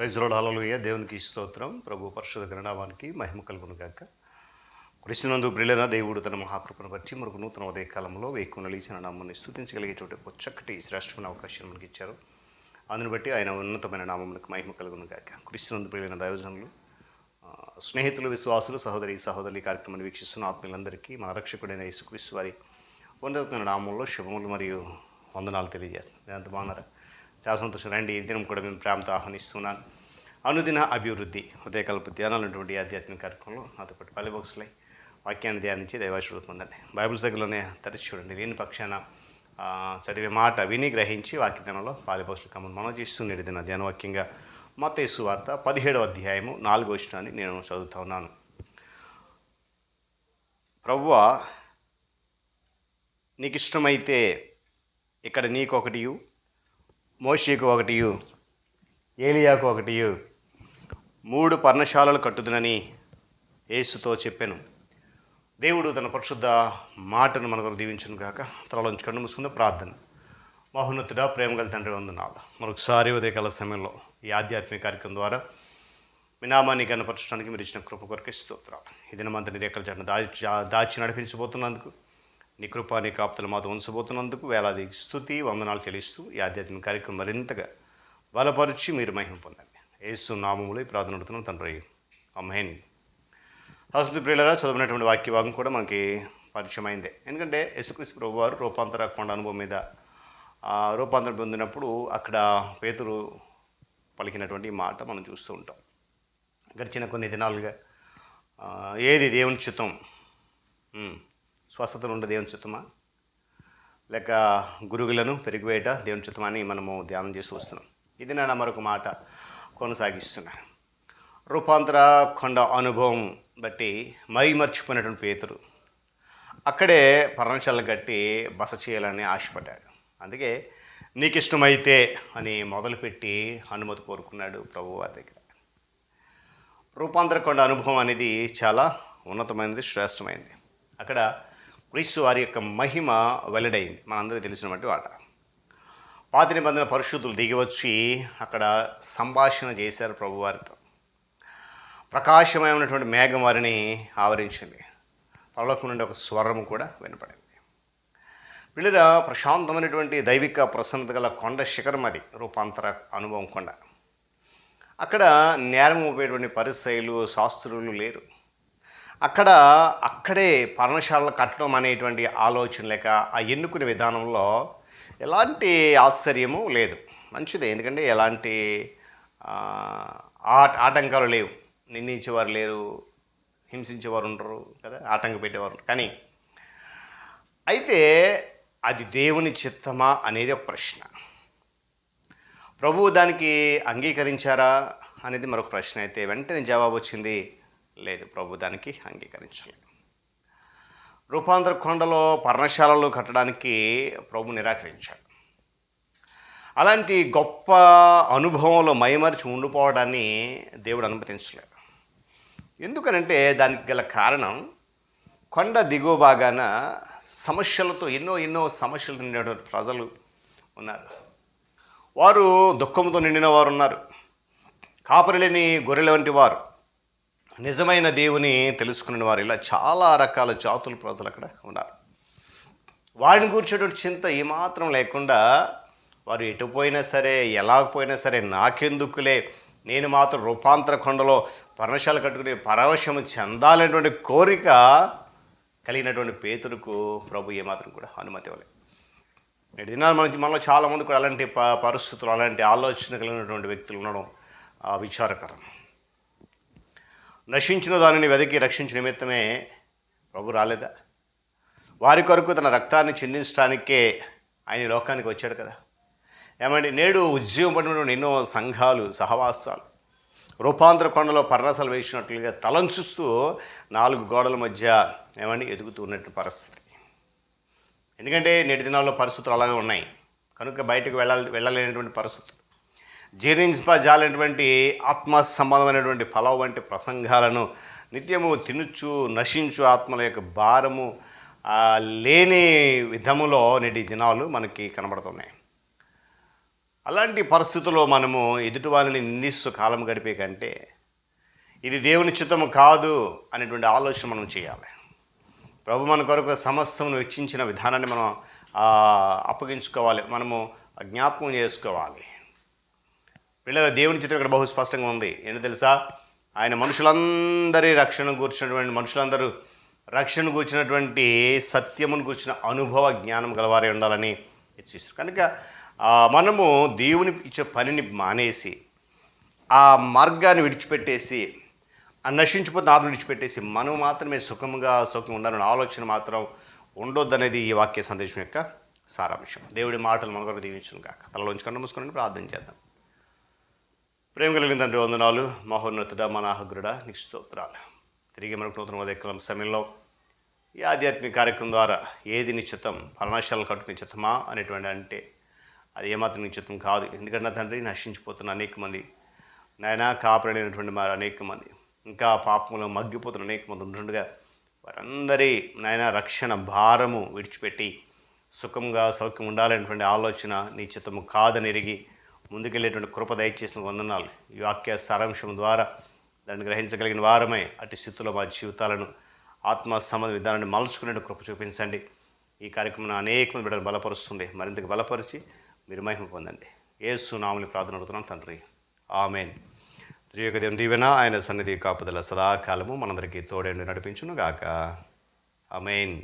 Praise lord, హల్లెలూయా. దేవునికి స్తోత్రం. ప్రభు పరిశుద్ధ గణనామానికి మహిమ కలుగును గాక. క్రీస్తునందు ప్రియులైన దేవుడు తన మహాకృపను బట్టి మనకు నూతన ఉదయ కాలంలో వేకువన లేచిన నామాన్ని స్తుతించగలిగేటువంటి ఒక చక్కటి శ్రేష్టమైన అవకాశం మనకి ఇచ్చారు. అందుని బట్టి ఆయన ఉన్నతమైన నామమునకు మహిమ కలుగును గాక. క్రీస్తునందు ప్రియులైన దైవజనులు, స్నేహితులు, విశ్వాసులు, సహోదరి కార్యక్రమాన్ని వీక్షిస్తున్న ఆత్మీయులందరికీ మన రక్షకుడైన యేసుక్రీస్తు వారి ఉన్నతమైన నామంలో శుభములు మరియు వందనాలు తెలియజేస్తున్నాను. ఎంత బాగున్నారా? చాలా సంతోషం. రండి, ఈ దినం కూడా మేము ప్రేమతో ఆహ్వానిస్తున్నాను. అనుదిన అభివృద్ధి ఉదయకల్ప ధ్యానాలు ఉన్నటువంటి ఆధ్యాత్మిక కార్యక్రమంలో నాతో పాటు పల్లె బాక్స్లై వాక్యాన్ని ధ్యానించి దైవాశీర్వాదం పొందండి. బైబిల్ దగ్గరలోనే తెరిచి చూడండి. లేని పక్షాన చదివే మాట విని గ్రహించి వాక్యధ్యానంలో పాలిబాక్స్లు కమ్మని మనం చేస్తూ దిన ధ్యానవాక్యంగా మత్తయి సువార్త 17వ అధ్యాయము 4వ వచనాన్ని నేను చదువుతా ఉన్నాను. ప్రభువా, నీకు ఇష్టమైతే ఇక్కడ నీకు ఒకటియు, మోషేకు ఒకటియు, ఏలియాకు ఒకటియు 3 పర్ణశాలలు కట్టుదునని యేసుతో చెప్పాను. దేవుడు తన పరిశుద్ధ మాటను మన కొరకు దీవించును కాక. తలలోంచి కన్ను మూసుకుందాం. ప్రార్థన. మహోన్నతుడా, ప్రేమగల తండ్రి, వందనాలు. మరొకసారి ఉదయకాల సమయంలో ఈ ఆధ్యాత్మిక కార్యక్రమం ద్వారా మీ నామాన్ని కనపరచడానికి మీరు ఇచ్చిన కృప కొరకే స్తోత్రాలు. ఈ దినమంతా నీ రెక్కల చెట్టు దాచి నడిపించబోతున్నందుకు, నీ కృప, నీ కాపుతలు మాతో ఉంచబోతున్నందుకు వేలాది స్తుతి వందనాలు చెల్లిస్తూ ఈ ఆధ్యాత్మిక కార్యక్రమం మరింతగా బలపరిచి మీరు మహిమ పొందండి. యేసు నామములో ఈ ప్రార్థన అడుగుతున్నాం తండ్రి, ఆమేన్. శాశ్వత ప్రియులారా, చదివినటువంటి వాక్య భాగం కూడా మనకి పరిచయం అయిందే. ఎందుకంటే యేసుక్రీస్తు ప్రభు వారు రూపాంతర కొండ అనుభవం మీద రూపాంతరం పొందినప్పుడు అక్కడ పేతురు పలికినటువంటి మాట మనం చూస్తూ ఉంటాం. గడిచిన కొన్ని దినాలుగా ఏది దేవుని చిత్తం, స్వస్థతలు ఉండే దేవుని చిత్తమా, లేక గురుగులను పెరిగివేయట దేవుని చిత్తమా అని మనము ధ్యానం చేస్తూ వస్తున్నాం. ఇది నేను మరొక మాట కొనసాగిస్తున్నాను. రూపాంతర కొండ అనుభవం బట్టి మర్చిపోయినటువంటి పేతురు అక్కడే పర్ణశాల కట్టి బస చేయాలని ఆశపడ్డాడు. అందుకే నీకు ఇష్టమైతే అని మొదలుపెట్టి అనుమతి కోరుకున్నాడు ప్రభు వారి దగ్గర. రూపాంతర కొండ అనుభవం అనేది చాలా ఉన్నతమైనది, శ్రేష్టమైనది. అక్కడ క్రీస్తు వారి యొక్క మహిమ వెల్లడైంది. మనందరికీ తెలిసినటువంటి వాట. పాత నిబంధన పరిశుద్ధులు దిగివచ్చి అక్కడ సంభాషణ చేశారు ప్రభువారితో. ప్రకాశమైనటువంటి మేఘం వారిని ఆవరించింది. పరలోకం నుండి ఒక స్వరము కూడా వినపడింది. పిల్లల ప్రశాంతమైనటువంటి దైవిక ప్రసన్నత గల కొండ శిఖరం అది రూపాంతర అనుభవం కొండ. అక్కడ నేరం మోపేటువంటి పరిసయ్యులు, శాస్త్రులు లేరు. అక్కడే పర్ణశాలలు కట్టడం అనేటువంటి ఆలోచన లేక ఆ ఎన్నుకునే విధానంలో ఎలాంటి ఆశ్చర్యము లేదు. మంచిదే, ఎందుకంటే ఎలాంటి ఆటంకాలు లేవు. నిందించేవారు లేరు, హింసించేవారు ఉండరు కదా, ఆటంకం పెట్టేవారు. కానీ అయితే అది దేవుని చిత్తమా అనేది ఒక ప్రశ్న. ప్రభువు దానికి అంగీకరించారా అనేది మరొక ప్రశ్న. అయితే వెంటనే జవాబు వచ్చింది, లేదు, ప్రభు దానికి అంగీకరించలేదు. రూపాంతర కొండలో పర్ణశాలలు కట్టడానికి ప్రభు నిరాకరించాడు. అలాంటి గొప్ప అనుభవంలో మైమరిచి ఉండిపోవడాన్ని దేవుడు అనుమతించలేదు. ఎందుకనంటే దానికి గల కారణం, కొండ దిగువ భాగాన సమస్యలతో ఎన్నో సమస్యలు నిండినటువంటి ప్రజలు ఉన్నారు. వారు దుఃఖంతో నిండిన వారు ఉన్నారు. కాపరి లేని గొర్రెల వంటి వారు, నిజమైన దేవుని తెలుసుకునే వారు, ఇలా చాలా రకాల జాతుల ప్రజలు అక్కడ ఉన్నారు. వారిని కూర్చేటువంటి చింత ఏమాత్రం లేకుండా వారు ఎటు పోయినా సరే, ఎలా పోయినా సరే, నాకెందుకులే, నేను మాత్రం రూపాంతర కొండలో పర్ణశాల కట్టుకుని పరవశము చెందాలనేటువంటి కోరిక కలిగినటువంటి పేతురుకు ప్రభు ఏమాత్రం కూడా అనుమతి ఇవ్వలేదు. నేటి దినాలు మనలో చాలామంది కూడా అలాంటి పరిస్థితులు, అలాంటి ఆలోచన కలిగినటువంటి వ్యక్తులు ఉండడం విచారకరం. నశించిన దానిని వెతికి రక్షించిన నిమిత్తమే ప్రభు రాలేదా? వారి కొరకు తన రక్తాన్ని చిందించడానికే ఆయన లోకానికి వచ్చాడు కదా. ఏమండి, నేడు ఉద్యోగం పడినటువంటి ఎన్నో సంఘాలు, సహవాసాలు రూపాంతర కొండలో పర్ణశాల వేసినట్లుగా తలంచుస్తూ 4 గోడల మధ్య ఎదుగుతూ ఉన్నట్టు పరిస్థితి. ఎందుకంటే నేటి దినాల్లో పరిస్థితులు అలాగే ఉన్నాయి కనుక బయటకు వెళ్ళలేనటువంటి పరిస్థితులు. జీర్ణింపజాలైనటువంటి ఆత్మ సంబంధమైనటువంటి ఫలం వంటి ప్రసంగాలను నిత్యము తినుచు నశించు ఆత్మల యొక్క భారము లేని విధములో నేటి దినాలు మనకి కనబడుతున్నాయి. అలాంటి పరిస్థితుల్లో మనము ఎదుటి వాళ్ళని నిందిస్తూ కాలం గడిపే కంటే ఇది దేవుని చిత్తము కాదు అనేటువంటి ఆలోచన మనం చేయాలి. ప్రభు మన కొరకు సమస్తమును వెచ్చించిన విధానాన్ని మనం అప్పగించుకోవాలి, మనము జ్ఞాపకం చేసుకోవాలి. పిల్లల దేవుని చిత్రం ఇక్కడ బహు స్పష్టంగా ఉంది. ఏంటో తెలుసా? ఆయన మనుషులందరి మనుషులందరూ రక్షణ కూర్చున్నటువంటి సత్యమును కూర్చిన అనుభవ జ్ఞానం గలవారే ఉండాలని హెచ్చిస్తారు. కనుక మనము దేవుని ఇచ్చే పనిని మానేసి ఆ మార్గాన్ని విడిచిపెట్టేసి ఆ నశించిపోతున్న ఆత్మను విడిచిపెట్టేసి మనం మాత్రమే సుఖంగా ఉండాలనే ఆలోచన మాత్రం ఉండొద్దనేది ఈ వాక్య సందేశం యొక్క సారాంశం. దేవుడి మాటలు మన కొరకు దీవించును కాక. తలలోంచి కన్ను మూసుకొని ప్రార్థన చేద్దాం. ప్రేమ కలిగిన తండ్రి, వందనాలు. మహోన్నతుడా, మనాహగ్రుడా, నీకు స్తోత్రాలు. తిరిగి మనకు నూతన ఉదయకాలం సమయంలో ఈ ఆధ్యాత్మిక కార్యక్రమం ద్వారా ఏది నిశ్చితం, పరమశాలను కట్టు నిశ్చితమా అనేటువంటి అంటే అది ఏమాత్రం నిశ్చితం కాదు. ఎందుకంటే తండ్రి, నశించిపోతున్న అనేక మంది నాయన, కాపాడైనటువంటి వారు అనేక మంది, ఇంకా పాపంలో మగ్గిపోతున్న అనేక మంది ఉంటుండగా వారందరి నాయన రక్షణ భారము విడిచిపెట్టి సుఖంగా సౌఖ్యం ఉండాలనేటువంటి ఆలోచన నీ చిత్తము కాదని ఎరిగి ముందుకెళ్ళేటువంటి కృప దయచేసిన వందనాలు. ఈ వాక్య సారాంశం ద్వారా దాన్ని గ్రహించగలిగిన వారమే అటు స్థితిలో మా జీవితాలను ఆత్మ సంబంధ విధానాన్ని మలుచుకునే కృప చూపించండి. ఈ కార్యక్రమం అనేక మంది బిడ్డలు బలపరుస్తుంది. మరింతగా బలపరిచి మీరు మహిమ పొందండి. యేసు నామములో ప్రార్థన అడుగుతున్నాం తండ్రి, ఆమేన్. త్రియొక దేవుని దీవెన, ఆయన సన్నిధి కాపుదల సదాకాలము మనందరికీ తోడేండి నడిపించును గాక. ఆమేన్.